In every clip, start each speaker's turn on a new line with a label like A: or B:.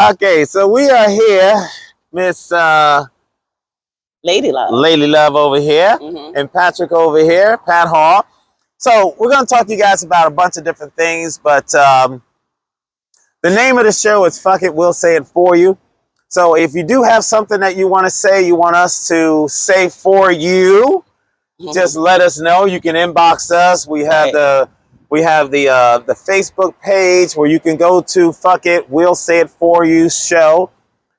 A: Okay, so we are here, Miss
B: Lady Love.
A: Lady Love over here, and Patrick over here, Pat Hall. So we're going to talk to you guys about a bunch of different things, but the name of the show is Fuck It, We'll Say It For You. So if you do have something that you want to say, you want us to say for you, just let us know. You can inbox us. We have the Facebook page where you can go to Fuck It, We'll Say It For You show,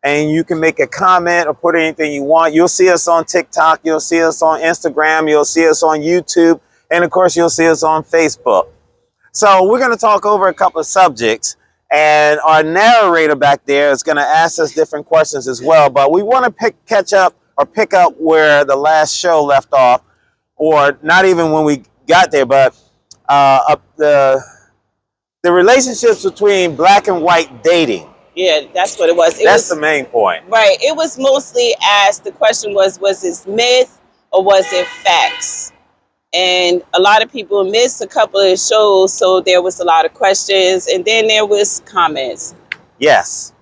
A: and you can make a comment or put anything you want. You'll see us on TikTok. You'll see us on Instagram. You'll see us on YouTube. And of course, you'll see us on Facebook. So we're going to talk over a couple of subjects. And our narrator back there is going to ask us different questions as well. But we want to pick up where the last show left off, or not even when we got there, but the relationships between black and white dating.
B: Yeah, that's what it was.
A: That's the main point.
B: Right. It was mostly asked, the question was it myth or was it facts? And a lot of people missed a couple of shows, so there was a lot of questions, and then there was comments.
A: Yes.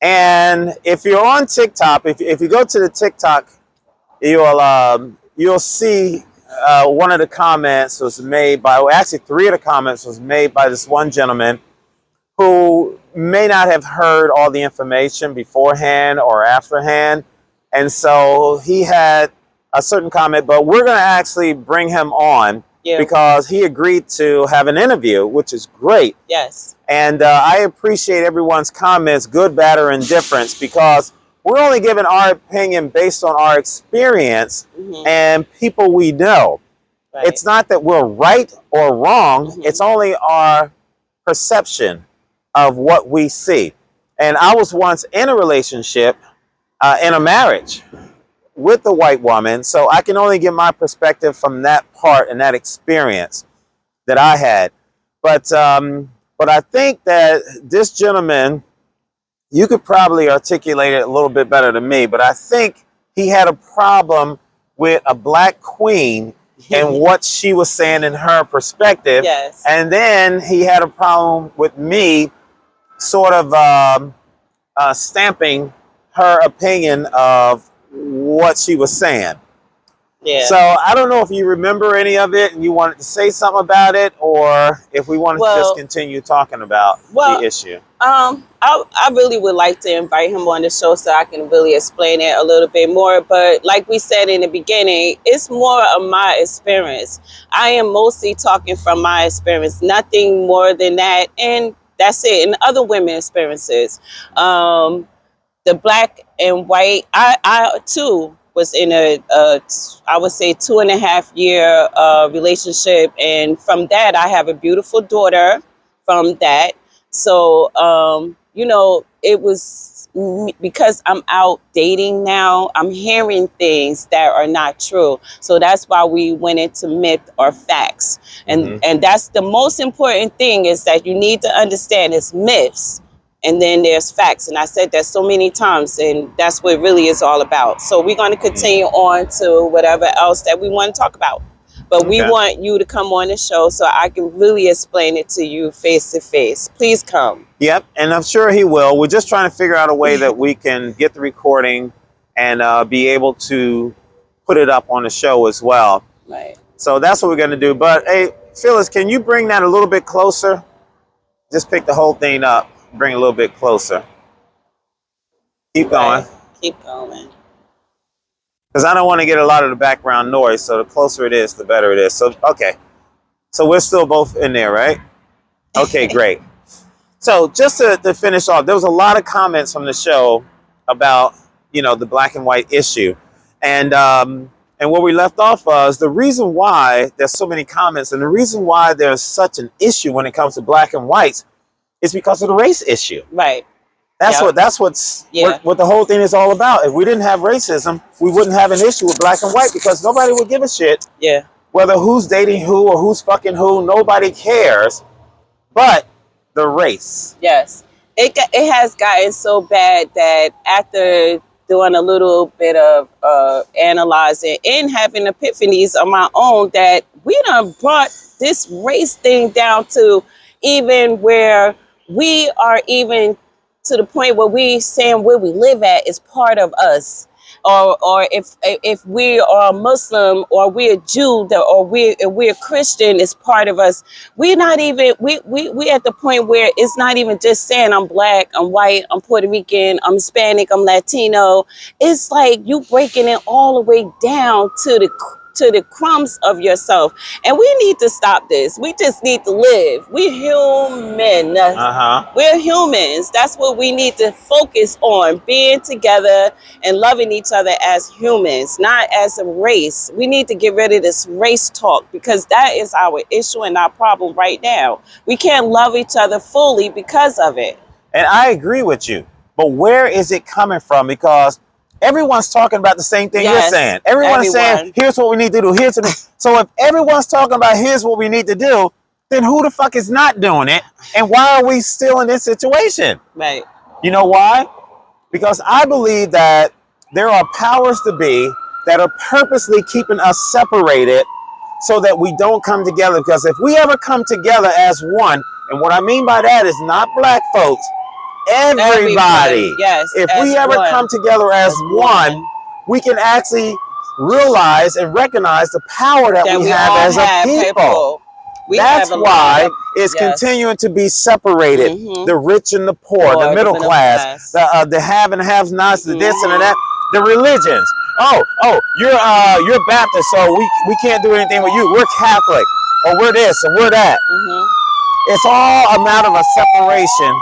A: And if you're on TikTok, if you go to the TikTok, you'll see one of the comments was made by, well, actually 3 of the comments was made by this one gentleman who may not have heard all the information beforehand or afterhand. And so he had a certain comment, but we're going to actually bring him on because he agreed to have an interview, which is great.
B: Yes.
A: And I appreciate everyone's comments, good, bad, or indifference, because we're only giving our opinion based on our experience and people we know. Right. It's not that we're right or wrong. It's only our perception of what we see. And I was once in a relationship, in a marriage with a white woman, so I can only give my perspective from that part and that experience that I had. But I think that this gentleman, you could probably articulate it a little bit better than me, but I think he had a problem with a black queen and what she was saying in her perspective.
B: Yes.
A: And then he had a problem with me sort of stamping her opinion of what she was saying.
B: Yeah.
A: So I don't know if you remember any of it and you wanted to say something about it, or if we wanted to just continue talking about the issue.
B: I really would like to invite him on the show so I can really explain it a little bit more. But like we said in the beginning, it's more of my experience. I am mostly talking from my experience, nothing more than that. And that's it. And other women's experiences. The black and white, I too was in a I would say 2.5 year relationship. And from that, I have a beautiful daughter from that. So, you know, it was because I'm out dating now, I'm hearing things that are not true. So that's why we went into myth or facts. And that's the most important thing, is that you need to understand it's myths. And then there's facts. And I said that so many times, and that's what it really is all about. So we're going to continue on to whatever else that we want to talk about. But we want you to come on the show so I can really explain it to you face to face. Please come.
A: Yep, and I'm sure he will. We're just trying to figure out a way that we can get the recording and be able to put it up on the show as well.
B: Right.
A: So that's what we're going to do. But hey, Phyllis, can you bring that a little bit closer? Just pick the whole thing up. Bring it a little bit closer. Keep going.
B: Keep going.
A: Because I don't want to get a lot of the background noise, so the closer it is, the better it is. So, okay. So we're still both in there, right? Okay, great. So just to finish off, there was a lot of comments from the show about, you know, the black and white issue. And where we left off was the reason why there's so many comments and the reason why there's such an issue when it comes to black and whites is because of the race issue.
B: Right.
A: That's what the whole thing is all about. If we didn't have racism, we wouldn't have an issue with black and white, because nobody would give a shit.
B: Yeah.
A: Whether who's dating who or who's fucking who, nobody cares. But the race.
B: Yes. It has gotten so bad that after doing a little bit of analyzing and having epiphanies on my own, that we done brought this race thing down to even where we are even to the point where we saying where we live at is part of us. Or if we are Muslim or we're Jew or we're Christian is part of us. We're not even we at the point where it's not even just saying I'm black, I'm white, I'm Puerto Rican, I'm Hispanic, I'm Latino. It's like you breaking it all the way down to the crumbs of yourself. And we need to stop this. We just need to live. We're human. We're humans. That's what we need to focus on, being together and loving each other as humans, not as a race. We need to get rid of this race talk because that is our issue and our problem right now. We can't love each other fully because of it.
A: And I agree with you. But where is it coming from? Because everyone's talking about the same thing you're saying. Everyone's saying, here's what we need to do. So if everyone's talking about here's what we need to do, then who the fuck is not doing it? And why are we still in this situation?
B: Right.
A: You know why? Because I believe that there are powers to be that are purposely keeping us separated so that we don't come together. Because if we ever come together as one, and what I mean by that is not black folks, everybody.
B: Yes.
A: If we ever come together as one, we can actually realize and recognize the power that we have as a people. That's why it's continuing to be separated. The rich and the poor, the middle class, the have and have nots, the this and the that, the religions. Oh, you're Baptist, so we can't do anything with you. We're Catholic, or we're this, or we're that. It's all a matter of a separation.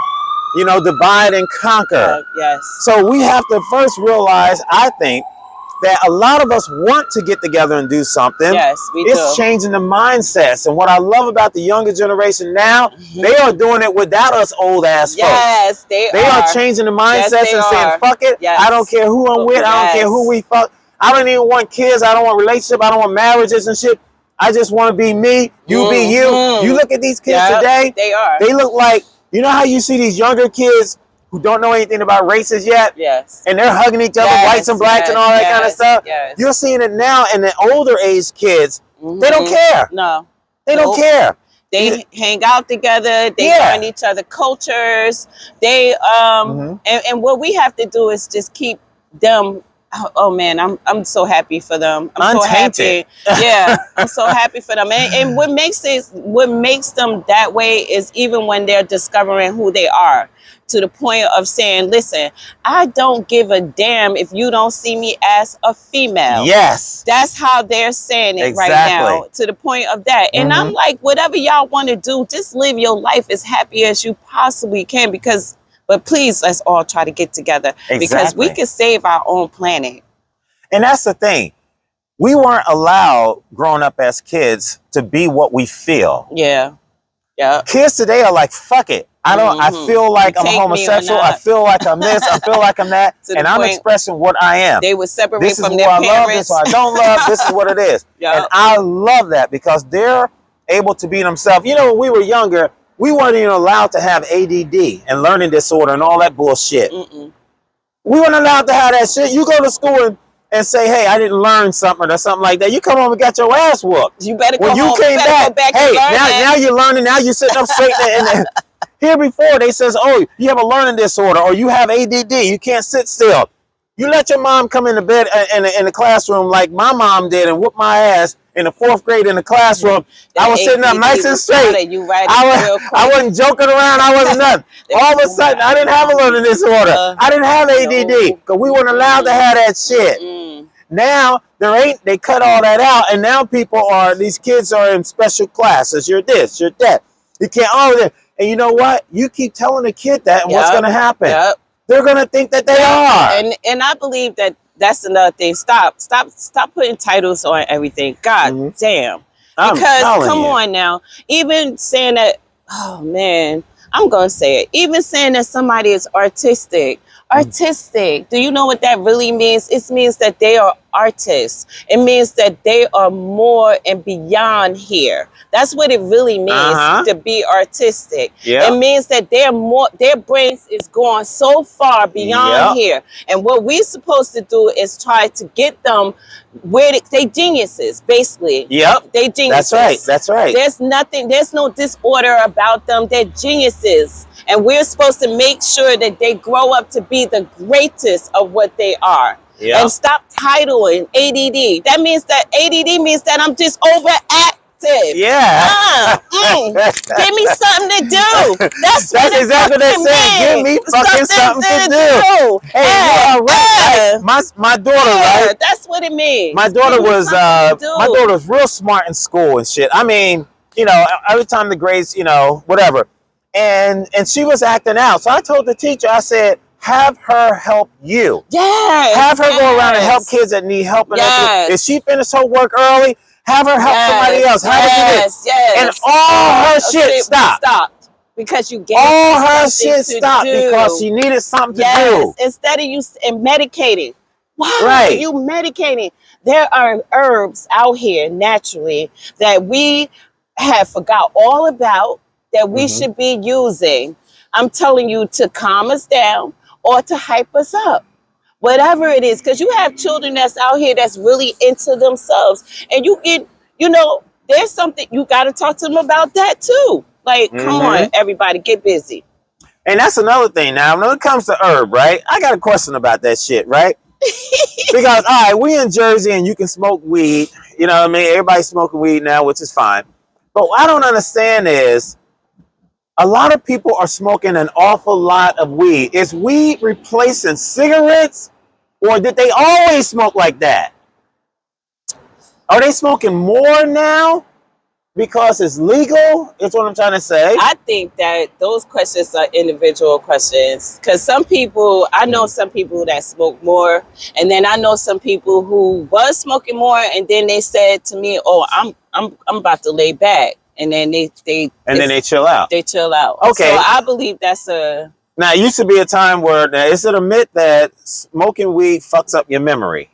A: You know, divide and conquer.
B: Yes.
A: So we have to first realize, I think, that a lot of us want to get together and do something.
B: Yes, we do.
A: It's changing the mindsets. And what I love about the younger generation now, they are doing it without us old ass folks.
B: Yes, they
A: are changing the mindsets and saying, fuck it.
B: Yes.
A: I don't care who I'm with. I don't care who we fuck. I don't even want kids. I don't want relationship. I don't want marriages and shit. I just want to be me. You be you. You look at these kids today. They look like, you know how you see these younger kids who don't know anything about races yet?
B: Yes.
A: And they're hugging each other, whites and blacks and all that kind of stuff?
B: Yes.
A: You're seeing it now in the older age kids. They don't care.
B: No.
A: They don't care.
B: They hang out together. They learn each other cultures. They and what we have to do is just keep them. Oh man, I'm so happy for them. I'm
A: Untainted.
B: so happy. Yeah, I'm so happy for them. And what makes them that way is even when they're discovering who they are, to the point of saying, listen, I don't give a damn if you don't see me as a female.
A: Yes.
B: That's how they're saying it right now, to the point of that. And I'm like, whatever y'all want to do, just live your life as happy as you possibly can, but please, let's all try to get together because we can save our own planet. And
A: that's the thing. We weren't allowed growing up as kids to be what we feel.
B: Yeah. Yeah.
A: Kids today are like, fuck it. I feel like I'm homosexual. I feel like I'm this. I feel like I'm that. And I'm expressing what I am.
B: They would separate
A: this
B: from
A: is
B: their
A: who
B: parents.
A: I love, this is who I don't love. This is what it is. And I love that because they're able to be themselves. You know, when we were younger, we weren't even allowed to have ADD and learning disorder and all that bullshit. We weren't allowed to have that shit. You go to school and say, hey, I didn't learn something or something like that. You come home and got your ass whooped.
B: You better
A: when
B: go
A: you
B: home.
A: came back, hey,
B: and
A: now you're learning. Now you're sitting up straight. And here before, they says, oh, you have a learning disorder or you have ADD. You can't sit still. You let your mom come into bed in the classroom like my mom did and whoop my ass in the 4th grade in the classroom. I was sitting up nice and straight. I wasn't joking around. I wasn't nothing. All of a sudden, I didn't have a learning disorder. I didn't have ADD because we weren't allowed to have that shit. Now, they cut all that out. And now these kids are in special classes. You're this, you're that. You can't, and you know what? You keep telling the kid that and what's going to happen? They're going to think that they are.
B: And I believe that that's another thing. Stop putting titles on everything. God damn. Because come on now, even saying that, oh man, I'm going to say it. Even saying that somebody is artistic. Do you know what that really means? It means that they are artists. It means that they are more and beyond here. That's what it really means to be artistic.
A: Yeah.
B: It means that their brains is going so far beyond here. And what we're supposed to do is try to get them where they geniuses, basically.
A: Yep.
B: They geniuses.
A: That's right. That's right.
B: There's no disorder about them. They're geniuses. And we're supposed to make sure that they grow up to be the greatest of what they are.
A: Yep.
B: And stop titling ADD. That means that ADD means that I'm just overactive.
A: Yeah.
B: Give me something to do. That's
A: exactly what they said. Give me fucking something to do. Hey, you are right. My daughter, right?
B: That's what it means.
A: My daughter was real smart in school and shit. I mean, you know, every time the grades, you know, whatever. And she was acting out. So I told the teacher, I said, have her help you.
B: Yes.
A: Have her go around and help kids that need help. If she finished her work early, have her help somebody else. Have her do this.
B: Yes.
A: And all her shit stopped.
B: Because you gave
A: all her shit stopped because she needed something to do.
B: Instead of you medicating. Why are you medicating? There are herbs out here naturally that we have forgot all about that we should be using. I'm telling you to calm us down or to hype us up. Whatever it is, because you have children that's out here that's really into themselves. And you get, you know, there's something, you got to talk to them about that too. Like, come on, everybody, get busy.
A: And that's another thing. Now, when it comes to herb, right, I got a question about that shit, right? Because, all right, we in Jersey and you can smoke weed. You know what I mean? Everybody's smoking weed now, which is fine. But what I don't understand is a lot of people are smoking an awful lot of weed. Is weed replacing cigarettes, or did they always smoke like that? Are they smoking more now because it's legal? That's what I'm trying to say.
B: I think that those questions are individual questions. Because some people, I know some people that smoke more, and then I know some people who was smoking more, and then they said to me, "Oh, I'm about to lay back." And then they
A: chill out.
B: They chill out.
A: Okay.
B: So I believe that's a...
A: Now, it used to be a time where, now, is it a myth that smoking weed fucks up your memory?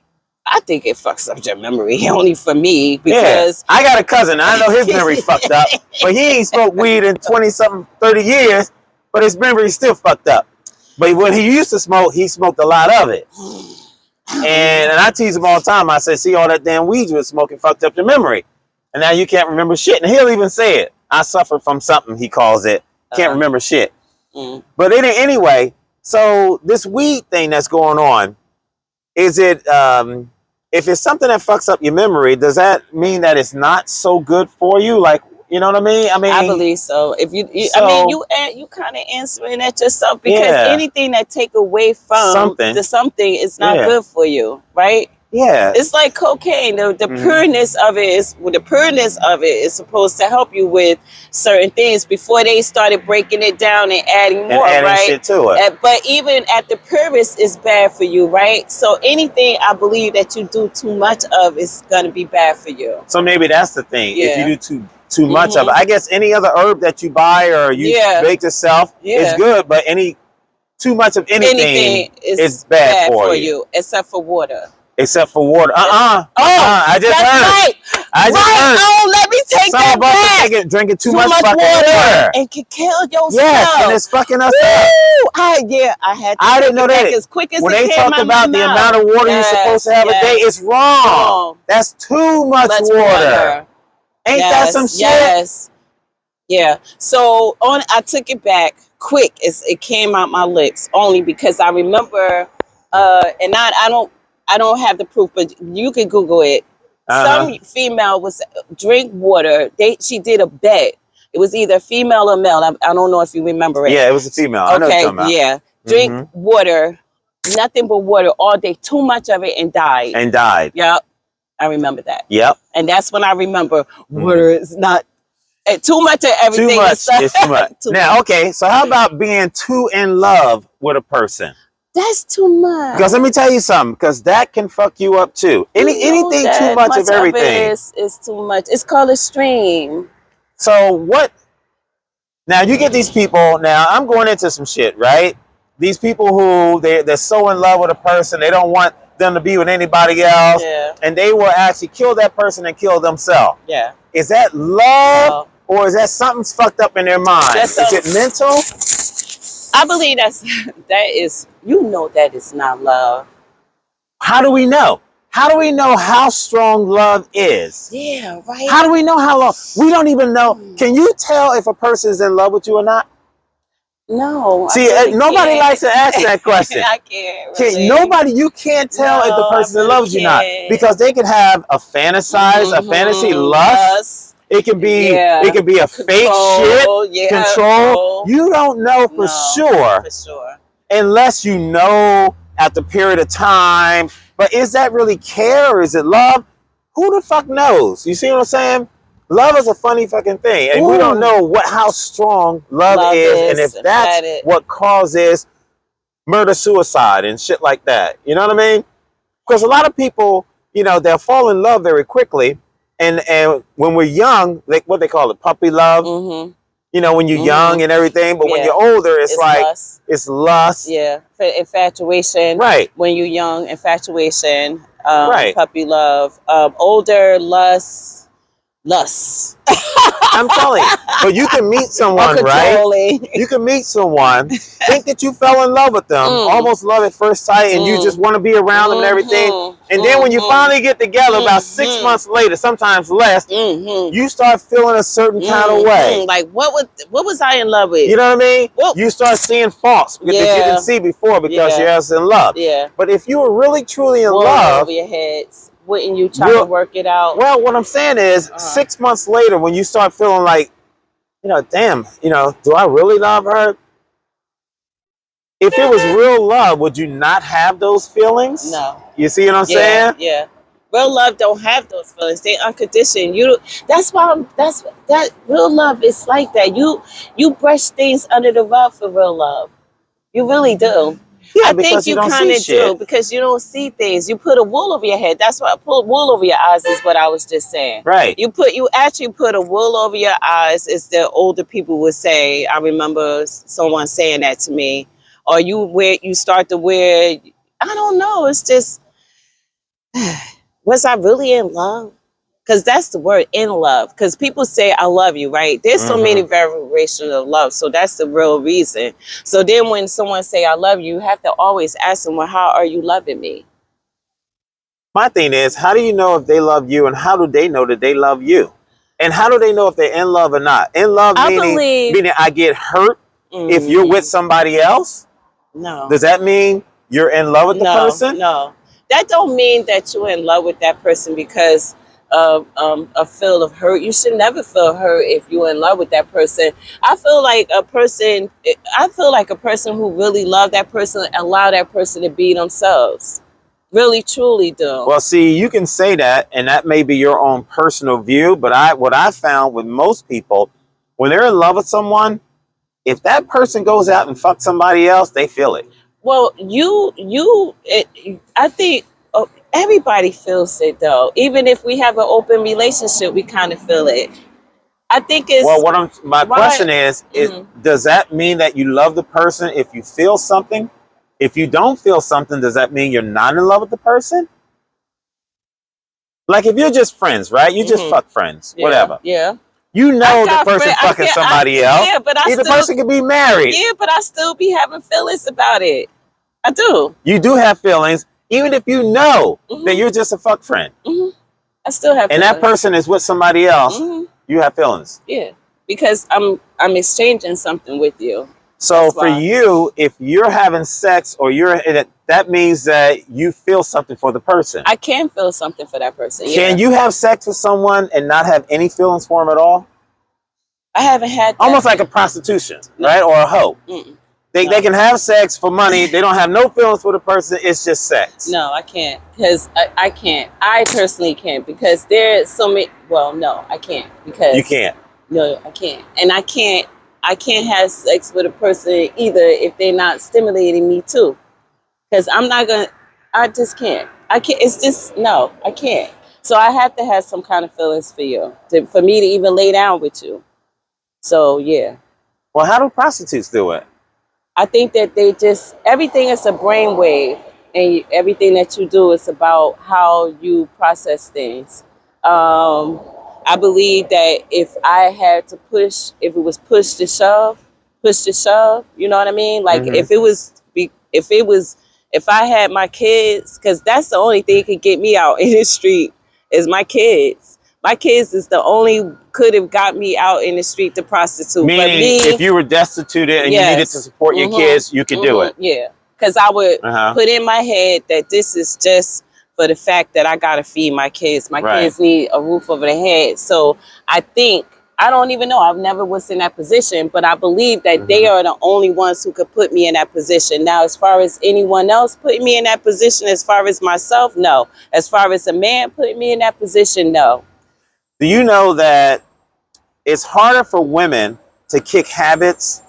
B: I think it fucks up your memory, only for me, because...
A: Yeah. I got a cousin. I know his memory fucked up, but he ain't smoked weed in 20-something, 30 years, but his memory's still fucked up. But when he used to smoke, he smoked a lot of it. And I tease him all the time. I say, see, all that damn weed you was smoking fucked up your memory. And now you can't remember shit. And he'll even say it. I suffer from something, he calls it. Can't remember shit. But anyway, so this weed thing that's going on, is it, if it's something that fucks up your memory, does that mean that it's not so good for you? Like, you know what I mean?
B: I believe so. If you kind of answering that yourself, because anything that take away from something is not good for you, right?
A: Yeah,
B: it's like cocaine. The pureness of it is supposed to help you with certain things before they started breaking it down and adding more, right?
A: Shit to it.
B: But even at the purest, is bad for you, right? So anything I believe that you do too much of is gonna be bad for you.
A: So maybe that's the thing. If you do too much of it, I guess any other herb that you buy or you make yourself is good, but too much of anything is bad for you,
B: except for water.
A: Except for water. I just heard. I just heard.
B: Oh, let me take that back.
A: Drinking too much fucking water.
B: And can kill yourself.
A: Yes, and it's fucking us up.
B: I had to
A: I didn't know that.
B: As quick as
A: when
B: they
A: talk about the amount of water you're supposed to have a day, it's wrong. That's too much water. Ain't that some shit? Yes.
B: Yeah. So I took it back quick as it came out my lips, only because I remember, and I don't have the proof, but you can Google it. Some female was drink water. She did a bet. It was either female or male. I don't know if you remember it.
A: Yeah, it was a female. I know what you're talking about.
B: Yeah. Drink water, nothing but water all day, too much of it, and died. Yep. I remember that.
A: Yep.
B: And that's when I remember water is not too much of everything.
A: Too much. It's too much. Now, okay, so how about being too in love with a person?
B: That's too much.
A: Because let me tell you something, because that can fuck you up too. Anything too much of everything
B: is too much. It's called a stream.
A: So what? Now you get these people. Now I'm going into some shit, right? They're so in love with a person, they don't want them to be with anybody else,
B: Yeah.
A: and they will actually kill that person and kill themselves.
B: Yeah.
A: Is that love,
B: No.
A: or is that something's fucked up in their mind?
B: That's
A: Is it mental?
B: I believe that is, you know, that is not love.
A: How do we know? How do we know how strong love is?
B: Yeah, right.
A: How do we know how long? We don't even know. Can you tell if a person is in love with you or not?
B: No.
A: See, nobody likes to ask that question.
B: I can't. Really.
A: Nobody, you can't tell if the
B: No,
A: person
B: I really
A: in love with you or not,
B: can't.
A: because they can have a fantasy lust. It can be, it can be a fake shit, control. You don't know for sure, unless you know at the period of time. But is that really care, or is it love? Who the fuck knows? You see what I'm saying? Love is a funny fucking thing, and we don't know how strong love is, and if that's what causes murder, suicide, and shit like that. You know what I mean? Because a lot of people, you know, they'll fall in love very quickly, and when we're young, like what they call it, puppy love. You know, when you're young and everything, but when you're older, it's like lust. It's lust.
B: Yeah, infatuation.
A: Right.
B: When you're young, infatuation. Puppy love. Older, lust.
A: I'm telling you. But you can meet someone, right? You can meet someone, think that you fell in love with them, almost love at first sight, and you just want to be around them and everything. And then when you finally get together, about 6 months later, sometimes less, you start feeling a certain kind of way.
B: Like, what was I in love with?
A: You know what I mean? You start seeing faults that you didn't see before because you're just in love. Yeah. But if you were really, truly in love,
B: over your heads. Wouldn't you try to work it out?
A: Well, what I'm saying is 6 months later, when you start feeling like, you know, damn, you know, do I really love her? If it was real love, would you not have those feelings?
B: No.
A: You see what I'm saying?
B: Yeah. Real love don't have those feelings. They unconditioned. That's why that real love is like that. You brush things under the rug for real love. You really do.
A: Yeah,
B: I think you kind of do, because you don't see things. You put a wool over your head. That's why I put wool over your eyes is what I was just saying.
A: Right.
B: You actually put a wool over your eyes, as the older people would say. I remember someone saying that to me. Or you start to wear, I don't know. It's just, was I really in love? Because that's the word, in love. Because people say, I love you, right? There's so many variations of love. So that's the real reason. So then when someone say, I love you, you have to always ask them, well, how are you loving me?
A: My thing is, how do you know if they love you, and how do they know that they love you? And how do they know if they're in love or not? In love meaning I get hurt if you're with somebody else?
B: No.
A: Does that mean you're in love with the person?
B: No. That don't mean that you're in love with that person because of a feel of hurt. You should never feel hurt if you're in love with that person. I feel like a person who really love that person, allow that person to be themselves. Really, truly do.
A: Well, see, you can say that, and that may be your own personal view, but what I found with most people, when they're in love with someone, if that person goes out and fucks somebody else, they feel it.
B: Well, I think everybody feels it, though. Even if we have an open relationship, we kind of feel it. I think it's...
A: Well, my question is, does that mean that you love the person if you feel something? If you don't feel something, does that mean you're not in love with the person? Like if you're just friends, right? You just fuck friends, whatever.
B: Yeah.
A: You know the person fucking somebody else. Yeah, but the person could be married.
B: Yeah, but I still be having feelings about it. I do.
A: You do have feelings, even if you know that you're just a fuck friend.
B: I still have feelings.
A: And that person is with somebody else, you have feelings.
B: Yeah, because I'm exchanging something with you.
A: So for you, if you're having sex or that means that you feel something for the person.
B: I can feel something for that person.
A: Can you have sex with someone and not have any feelings for them at all?
B: I haven't had that.
A: Almost like a prostitution, right? Or a hoe. They can have sex for money. They don't have no feelings for the person. It's just sex.
B: No, I can't. Because I can't. I personally can't. Because there's so many. Well, no, I can't. Because
A: you can't.
B: No, I can't. And I can't have sex with a person either if they're not stimulating me too. Because I just can't. I can't. It's just, no, I can't. So I have to have some kind of feelings for you, for me to even lay down with you. So, yeah.
A: Well, how do prostitutes do it?
B: I think that everything is a brainwave. and everything that you do is about how you process things. I believe that if I had to push, if it was push to shove, you know what I mean? Like
A: Mhm.
B: if I had my kids, because that's the only thing that could get me out in the street is my kids. My kids is the only could have got me out in the street to prostitute. But
A: Meaning,
B: me,
A: if you were destitute and you needed to
B: yes,
A: support your kids, you could do it.
B: yeah, because I would
A: Uh-huh.
B: put in my head that this is just for the fact that I gotta feed my kids. My
A: Right.
B: kids need a roof over their head. So I think I don't even know. I've never was in that position, but I believe that they are the only ones who could put me in that position. Now, as far as anyone else putting me in that position, as far as myself, no. As far as a man putting me in that position, no.
A: Do you know that it's harder for women to kick habits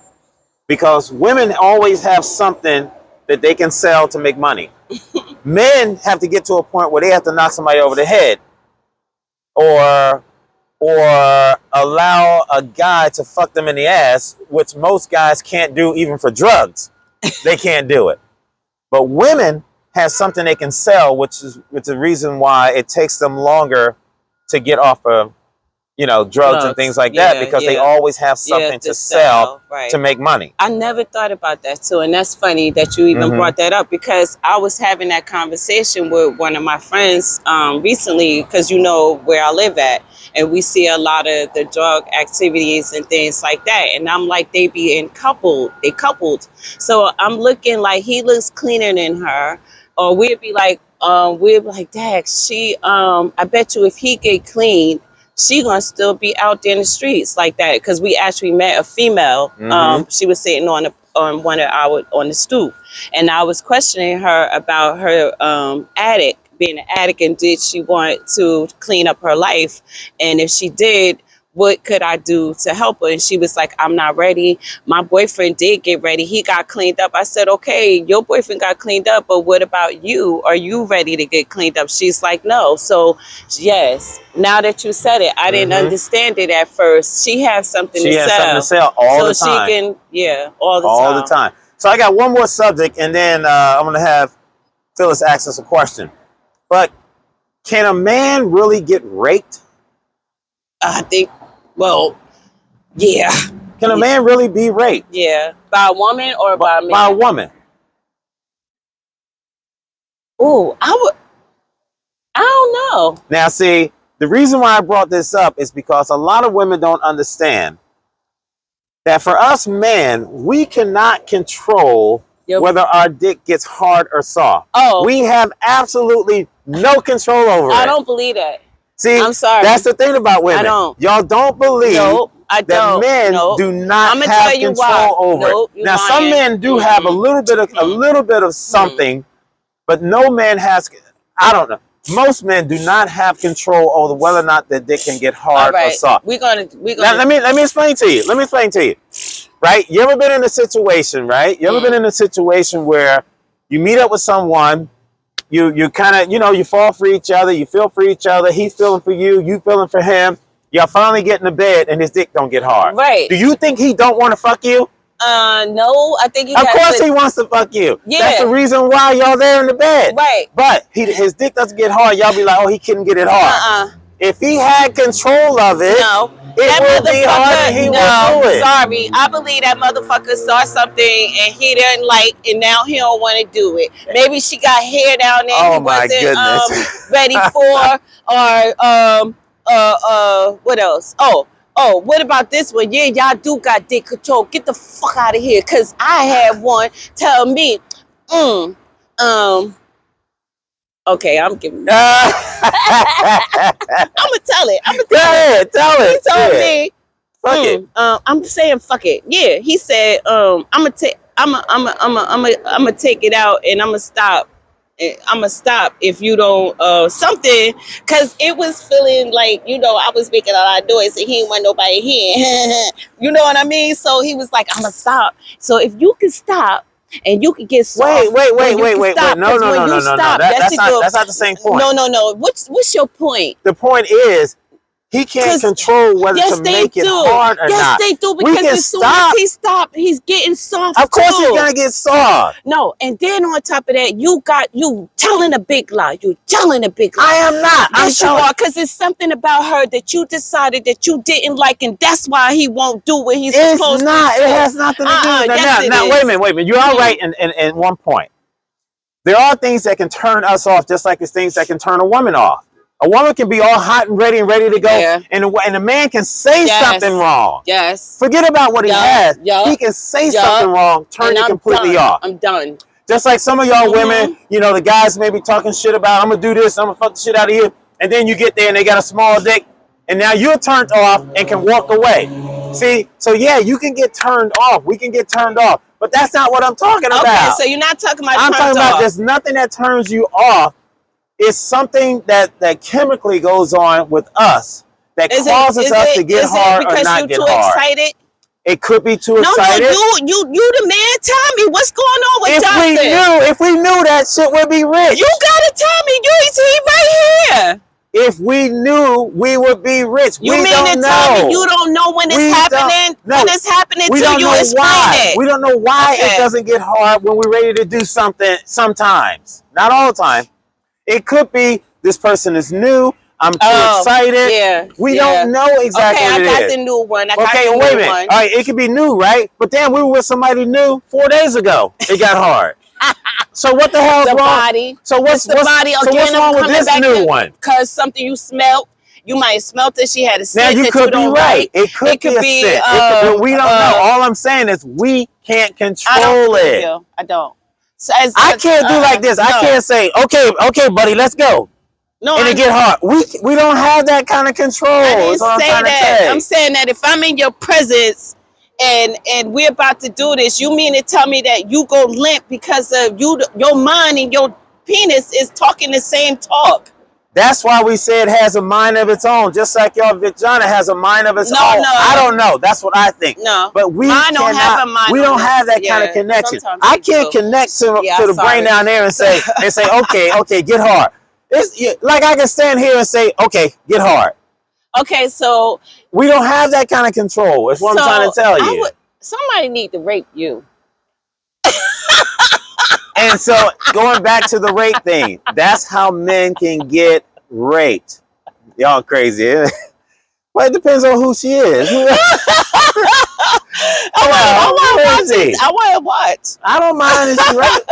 A: because women always have something that they can sell to make money? Men have to get to a point where they have to knock somebody over the head or allow a guy to fuck them in the ass, which most guys can't do even for drugs. They can't do it. But women have something they can sell, which is the reason why it takes them longer to get off of, drugs and things like that, because they always have something to sell
B: right.
A: to make money.
B: I never thought about that too, and that's funny that you even brought that up, because I was having that conversation with one of my friends recently, because you know where I live at, and we see a lot of the drug activities and things like that, and I'm like, they coupled. So I'm looking like he looks cleaner than her, or we'd be like, Dad, I bet you if he get clean, she gonna still be out there in the streets like that, because we actually met a female. She was sitting on the stoop, and I was questioning her about her being an addict, and did she want to clean up her life, and if she did, what could I do to help her? And she was like, I'm not ready. My boyfriend did get ready. He got cleaned up. I said, okay, your boyfriend got cleaned up, but what about you? Are you ready to get cleaned up? She's like, no. So yes, now that you said it, I didn't understand it at first. She has something to sell.
A: She has something to sell all the time.
B: So she can, all
A: the time. So I got one more subject, and then I'm going to have Phyllis ask us a question. But can a man really get raped?
B: I think, well, yeah.
A: Can a man really be raped?
B: Yeah. By a woman or by a man?
A: By a woman.
B: Ooh, I don't know.
A: Now, see, the reason why I brought this up is because a lot of women don't understand that for us men, we cannot control whether our dick gets hard or soft.
B: Oh.
A: We have absolutely no control over it.
B: I don't believe that.
A: See,
B: I'm sorry.
A: That's the thing about women.
B: I don't.
A: Y'all don't believe that men do not have control over it. Now, some men do have a little bit of something, but no man has. I don't know. Most men do not have control over whether or not their dick can get hard or soft.
B: We're gonna.
A: Now, let me explain to you. Right? You ever been in a situation? Right? You ever been in a situation where you meet up with someone? You kind of, you fall for each other. You feel for each other. He's feeling for you. You feeling for him. Y'all finally get in the bed and his dick don't get hard.
B: Right.
A: Do you think he don't want to fuck you?
B: No, I think he
A: Of course he wants to fuck you.
B: Yeah.
A: That's the reason why y'all there in the bed.
B: Right.
A: But his dick doesn't get hard. Y'all be like, oh, he couldn't get it hard. If he had control of it, it would be hard and he won't do it.
B: Sorry, I believe that motherfucker saw something and he didn't like, and now he don't want to do it. Maybe she got hair down there he wasn't ready for, or what else? Oh, what about this one? Yeah, y'all do got dick control. Get the fuck out of here, cause I had one tell me, okay, I'm giving. I'm gonna tell it.
A: Tell it.
B: He told me,
A: fuck it.
B: I'm saying fuck it. Yeah, he said, I'm gonna take it out and I'm gonna stop. I'm gonna stop if you don't something, cause it was feeling like, I was making a lot of noise and he didn't want nobody here. You know what I mean? So he was like, I'm gonna stop. So if you can stop. And you can get soft. Wait.
A: No. That's not the same point.
B: No. What's your point?
A: The point is, He can't
B: 'Cause-
A: control whether
B: Yes,
A: to
B: they
A: make it
B: do.
A: hard or
B: Yes,
A: not.
B: they do.
A: We
B: Because
A: can
B: as soon
A: stop.
B: as he stops, he's getting soft.
A: Of course,
B: too.
A: he's gonna get soft.
B: No, and then on top of that, you telling a big lie. You telling a big lie.
A: I am not. I'm
B: Yes, you
A: telling.
B: are, because it's something about her that you decided that you didn't like, and that's why he won't do what he's
A: It's
B: supposed
A: not.
B: to do.
A: It has nothing to do.
B: Yes, it
A: Now,
B: is.
A: wait a minute. You are right in one point. There are things that can turn us off, just like it's things that can turn a woman off. A woman can be all hot and ready to go,
B: Yeah.
A: and a man can say
B: Yes.
A: something wrong.
B: Yes.
A: Forget about what he
B: Yeah,
A: has.
B: yeah,
A: He can say
B: yeah.
A: something wrong, turn
B: And
A: you
B: I'm
A: completely
B: done.
A: off.
B: I'm done.
A: Just like some of y'all women, you know, the guys may be talking shit about, I'm gonna do this, I'm gonna fuck the shit out of you, and then you get there and they got a small dick, and now you're turned off and can walk away. See, so yeah, you can get turned off. We can get turned off, but that's not what I'm talking about.
B: Okay, so you're not talking about
A: I'm
B: turned
A: talking about
B: off.
A: there's nothing that turns you off. It's something that chemically goes on with us that causes us to get hard or not get hard.
B: Is it because you're too excited?
A: It could be too
B: No,
A: excited.
B: you the man. Tell me what's going on with
A: If we knew that shit would be rich.
B: You gotta tell me. He right here.
A: If we knew, we would be rich.
B: You
A: we
B: mean
A: don't
B: to
A: know.
B: tell me you don't know when it's happening?
A: No,
B: when it's happening
A: we
B: to
A: don't
B: you,
A: know
B: explain
A: why.
B: it.
A: We don't know why
B: Okay.
A: it doesn't get hard when we're ready to do something sometimes. Not all the time. It could be this person is new. I'm too excited.
B: Yeah.
A: We don't know exactly what it is.
B: Okay, I got the new one.
A: Wait a minute. All right, it could be new, right? But then we were with somebody new 4 days ago. It got hard. So what the hell's
B: The
A: wrong?
B: body.
A: So what's
B: the body
A: so
B: again?
A: what's wrong with this new one?
B: Because something you smelt. You might have smelt that she had a scent
A: Now you
B: that
A: could
B: you
A: be
B: don't
A: right.
B: like.
A: It could be a scent. We don't know. All I'm saying is we can't
B: I
A: control
B: don't believe
A: it.
B: you. I don't. So
A: I can't do like this. I can't say, okay, buddy, let's go.
B: No,
A: And it get hard. We don't have that kind of control.
B: I didn't
A: Is what I'm
B: say
A: trying to
B: that.
A: say.
B: I'm saying that if I'm in your presence and we're about to do this, you mean to tell me that you go limp because of your mind and your penis is talking the same talk?
A: That's why we say it has a mind of its own, just like your vagina has a mind of its
B: No,
A: own.
B: no.
A: I don't know. That's what I think.
B: No,
A: But we
B: mine don't have a mind
A: we
B: of
A: don't
B: its-
A: have that kind
B: yeah,
A: of connection.
B: sometimes
A: I
B: they
A: can't
B: do.
A: connect to
B: Yeah,
A: the
B: sorry.
A: brain down there and say okay, get hard. Like I can stand here and say, okay, get hard.
B: Okay, so
A: We don't have that kind of control. That's what I'm trying to tell you.
B: Somebody need to rape you.
A: And so going back to the rape thing, that's how men can get raped. Y'all crazy. Well, it depends on who she is.
B: I want to watch.
A: I don't mind if she raped.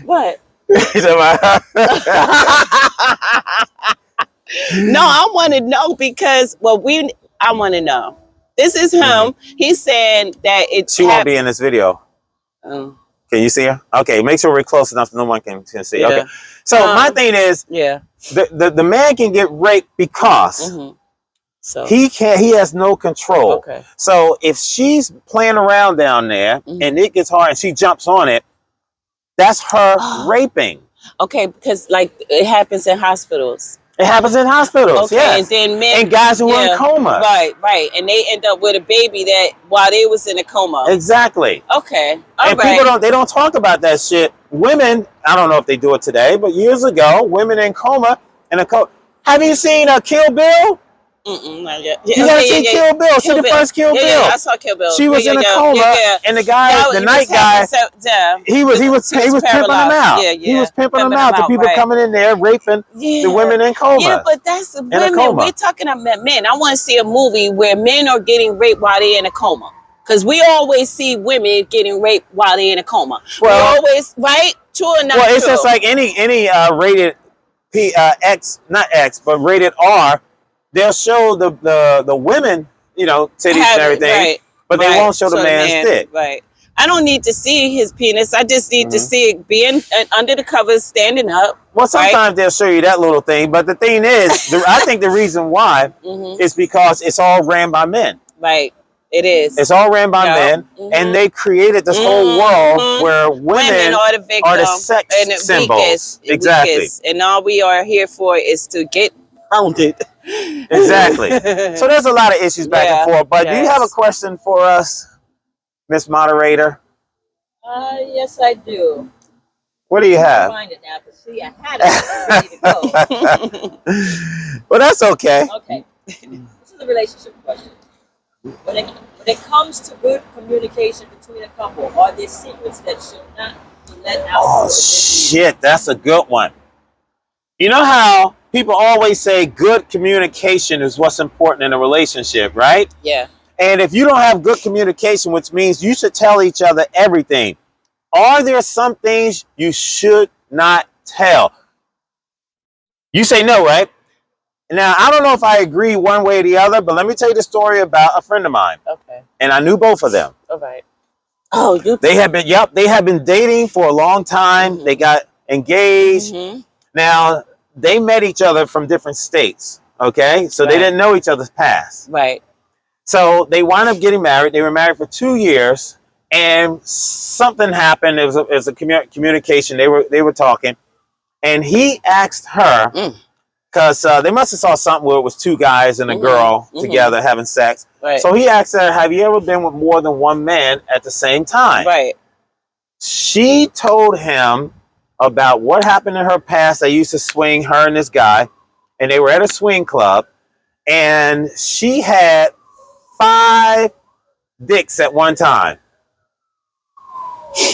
B: What? No, I want to know because I want to know. This is him. He's saying that
A: she won't be in this video.
B: Oh.
A: Can you see her? Okay, make sure we're close enough so no one can see.
B: Yeah.
A: Okay. So my thing is, the man can get raped because
B: so
A: he has no control.
B: Okay.
A: So if she's playing around down there and it gets hard and she jumps on it, that's her raping.
B: Okay, because like it happens in hospitals.
A: It happens in hospitals,
B: Okay,
A: yes.
B: and then men
A: And guys who are in coma.
B: Right. And they end up with a baby that while they was in a coma.
A: Exactly.
B: Okay.
A: And people don't talk about that shit. Women, I don't know if they do it today, but years ago, women in coma Have you seen Kill Bill?
B: Not yet.
A: You gotta see Kill Bill. See the first Kill Bill.
B: Yeah, I saw Kill Bill.
A: She was in a coma, and the guy, the night guy, he was pimping them out. He was pimping them out to people coming in there raping the women in coma.
B: Yeah, but that's women.
A: coma.
B: We're talking about men. I want to see a movie where men are getting raped while they're in a coma. Because we always see women getting raped while they're in a coma.
A: Well,
B: we always, right? True or not?
A: Well, it's
B: true?
A: just like any rated not X, but rated R. They'll show the women, titties and everything, but they won't show the man's dick.
B: Right. I don't need to see his penis. I just need to see it being under the covers, standing up.
A: Well, sometimes they'll show you that little thing, but the thing is, I think the reason why is because it's all ran by men.
B: Right. It is.
A: It's all ran by men, and they created this whole world where women
B: are the victim,
A: are the sex
B: and the
A: symbols.
B: Exactly.
A: Exactly.
B: And all we are here for is to get pounded.
A: Exactly. So there's a lot of issues back and forth. But do you have a question for us, Miss Moderator?
B: Yes, I do.
A: What do you
C: I'm
A: have?
C: find it now, because see, I had it ready to go.
A: Well, that's okay.
C: Okay. This is a relationship question. When it comes to good communication between a couple, are there secrets that should not be let out?
A: Oh, shit. That's a good one. You know how people always say good communication is what's important in a relationship, right?
B: Yeah.
A: And if you don't have good communication, which means you should tell each other everything, are there some things you should not tell? You say no, right? Now, I don't know if I agree one way or the other, but let me tell you the story about a friend of mine.
B: Okay.
A: And I knew both of them.
B: All right. Oh,
A: they have been dating for a long time.
B: Mhm.
A: They got engaged.
B: Mhm.
A: Now, they met each other from different states, okay? So they
B: Right.
A: didn't know each other's past.
B: Right.
A: So they wound up getting married. They were married for 2 years, and something happened. It was a communication. They were talking, and he asked her, because they must have saw something where it was two guys and a girl together having sex.
B: Right.
A: So he asked her, have you ever been with more than one man at the same time?
B: Right.
A: She told him about what happened in her past. They used to swing, her and this guy, and they were at a swing club, and she had 5 dicks at one time.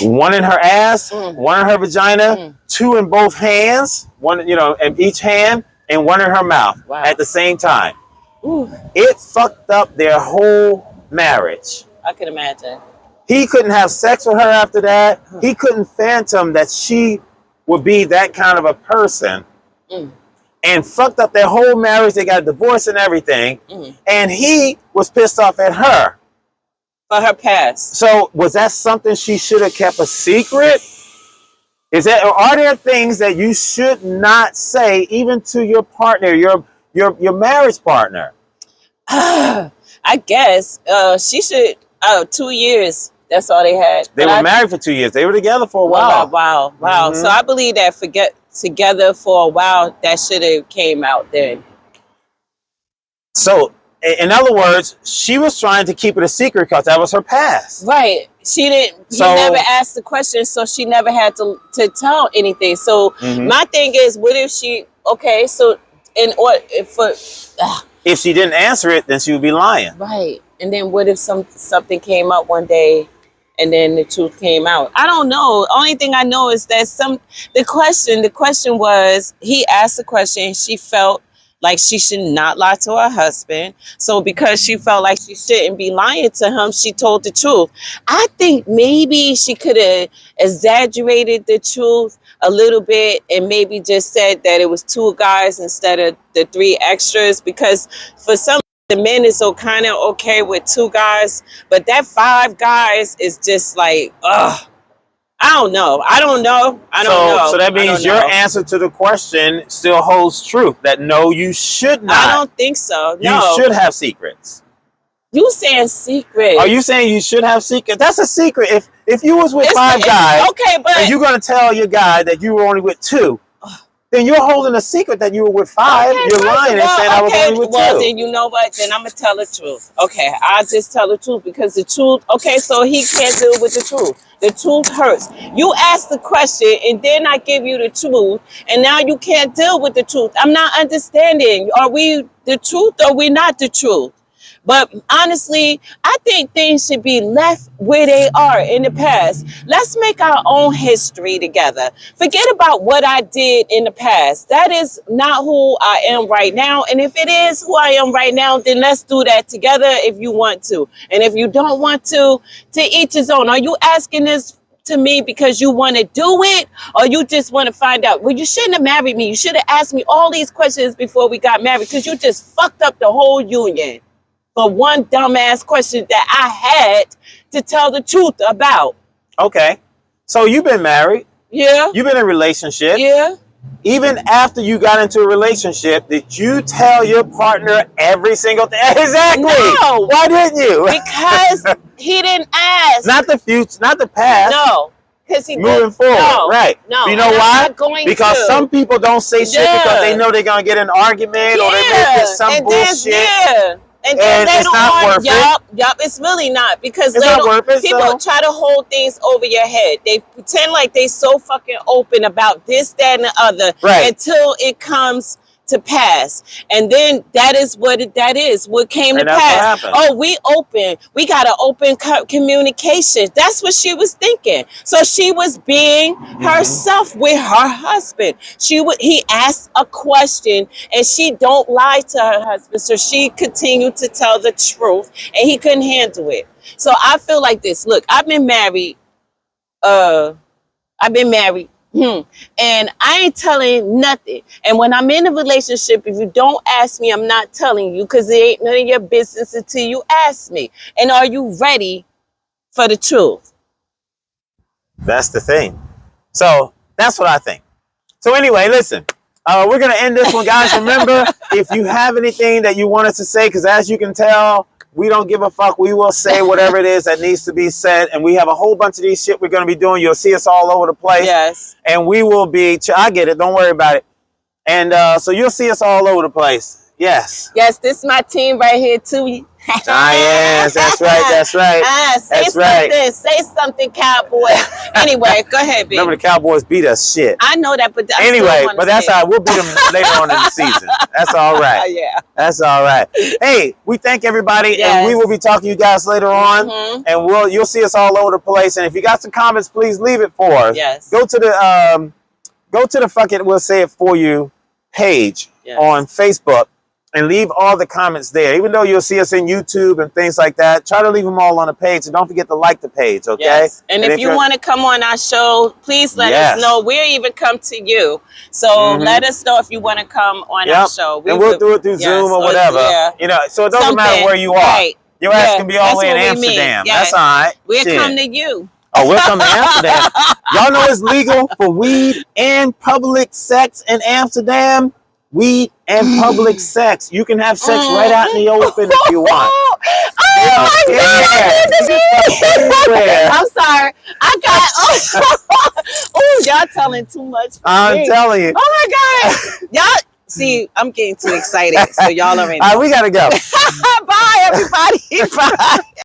A: One in her ass, one in her vagina, 2 in both hands, one, in each hand, and one in her mouth at the same time.
B: Ooh.
A: It fucked up their whole marriage.
B: I can imagine.
A: He couldn't have sex with her after that. He couldn't fathom that she would be that kind of a person. And fucked up their whole marriage. They got divorced and everything. And he was pissed off at her.
B: For her past.
A: So was that something she should have kept a secret? Are there things that you should not say even to your partner, your marriage partner?
B: I guess she should. 2 years. That's all they had.
A: They were married for 2 years. They were together for a while.
B: Wow. So I believe that together for a while, that should have came out then.
A: So, in other words, she was trying to keep it a secret because that was her past.
B: Right. She didn't. He never asked the question, so she never had to tell anything. So my thing is, what if she? Okay, so
A: if she didn't answer it, then she would be lying.
B: Right. And then what if something came up one day, and then the truth came out? I don't know. Only thing I know is that the question was, he asked the question. She felt like she should not lie to her husband. So because she felt like she shouldn't be lying to him, she told the truth. I think maybe she could have exaggerated the truth a little bit and maybe just said that it was 2 guys instead of the 3 extras, because for some the men is so kind of okay with 2 guys, but that 5 guys is just like, ugh. I don't know.
A: So that means your answer to the question still holds truth. That no, you should not.
B: I don't think so. No.
A: You should have secrets.
B: You saying secrets?
A: Are you saying you should have secrets? That's a secret. If you was with 5 guys,
B: okay, but
A: and you're gonna tell your guy that you were only with 2, then you're holding a secret that you were with 5.
B: Okay,
A: you're lying and saying I was only with 2.
B: Well, then you know what? Then I'm gonna tell the truth. Okay, I'll just tell the truth because the truth. Okay, so he can't deal with the truth. The truth hurts. You ask the question and then I give you the truth, and now you can't deal with the truth. I'm not understanding. Are we the truth or we not the truth? But honestly, I think things should be left where they are in the past. Let's make our own history together. Forget about what I did in the past. That is not who I am right now. And if it is who I am right now, then let's do that together if you want to. And if you don't want to each his own. Are you asking this to me because you want to do it, or you just want to find out? Well, you shouldn't have married me. You should have asked me all these questions before we got married, because you just fucked up the whole union for one dumbass question that I had to tell the truth about. Okay.
A: So you've been married.
B: Yeah.
A: You've been in a relationship.
B: Yeah.
A: Even after you got into a relationship, did you tell your partner every single thing? Exactly.
B: No.
A: Why didn't you?
B: Because he didn't ask.
A: Not the future, not the past.
B: No. Because he
A: moving forward,
B: no,
A: right?
B: No,
A: you know why?
B: Because
A: some people don't say shit because they know they're gonna get an argument or they may get some bullshit.
B: And then
A: And
B: later
A: it's not
B: on,
A: worth it.
B: yup, it's really not, because
A: It's
B: later
A: not worth it,
B: people
A: so-
B: try to hold things over your head. They pretend like they so fucking open about this, that, and the other,
A: Right.
B: until it comes to pass. And then that is what came
A: And
B: to
A: that's what
B: pass.
A: happened.
B: Oh, we got to open communication. That's what she was thinking. So she was being herself with her husband. He asked a question, and she don't lie to her husband. So she continued to tell the truth, and he couldn't handle it. So I feel like this. Look, I've been married. And I ain't telling nothing. And when I'm in a relationship, if you don't ask me, I'm not telling you, because it ain't none of your business until you ask me. And are you ready for the truth?
A: That's the thing. So that's what I think. So anyway, listen, we're going to end this one, guys. Remember, if you have anything that you want us to say, because as you can tell, we don't give a fuck. We will say whatever it is that needs to be said. And we have a whole bunch of these shit we're going to be doing. You'll see us all over the place.
B: Yes.
A: And we will be, I get it. Don't worry about it. And so you'll see us all over the place. Yes.
B: Yes, this is my team right here, too.
A: Yes, that's right. That's right.
B: Say
A: That's
B: something.
A: right.
B: Say something, cowboy. Anyway, go ahead, baby.
A: Remember, the Cowboys beat us shit.
B: I know that, but I
A: Anyway,
B: still wanna
A: but that's
B: say it.
A: all right. We'll beat them later on in the season. That's all right.
B: Yeah.
A: That's all right. Hey, we thank everybody, and
B: Yes.
A: we will be talking to you guys later on.
B: Mhm.
A: And you'll see us all over the place. And if you got some comments, please leave it for us.
B: Yes.
A: Go to the fuck it, we'll say it for you page
B: Yes.
A: on Facebook, and leave all the comments there. Even though you'll see us in YouTube and things like that, try to leave them all on the page, and don't forget to like the page, okay?
B: Yes. And if you
A: you're-
B: want to come on our show, please let
A: Yes.
B: us know. We'll even come to you. So
A: Mhm.
B: let us know if you want to come on our
A: Yep.
B: show.
A: And we'll do it through Zoom or whatever.
B: Yeah.
A: You know, so it doesn't matter
B: Something.
A: where you are.
B: Right.
A: Your ass
B: Yeah,
A: can be all the way in
B: that's what we mean.
A: Amsterdam.
B: Yes.
A: That's all right.
B: We'll
A: Shit.
B: come to you.
A: Oh, we'll come to Amsterdam. Y'all know it's legal for weed and public sex in Amsterdam. Weed and public sex. You can have sex right out in the open if you want.
B: Oh my God.
A: Anywhere.
B: I'm sorry. I got. Oh, y'all telling too much. For
A: I'm
B: me.
A: telling you.
B: Oh my God. Y'all. See, I'm getting too excited. So y'all already.
A: All right, we gotta go.
B: Bye, everybody. Bye.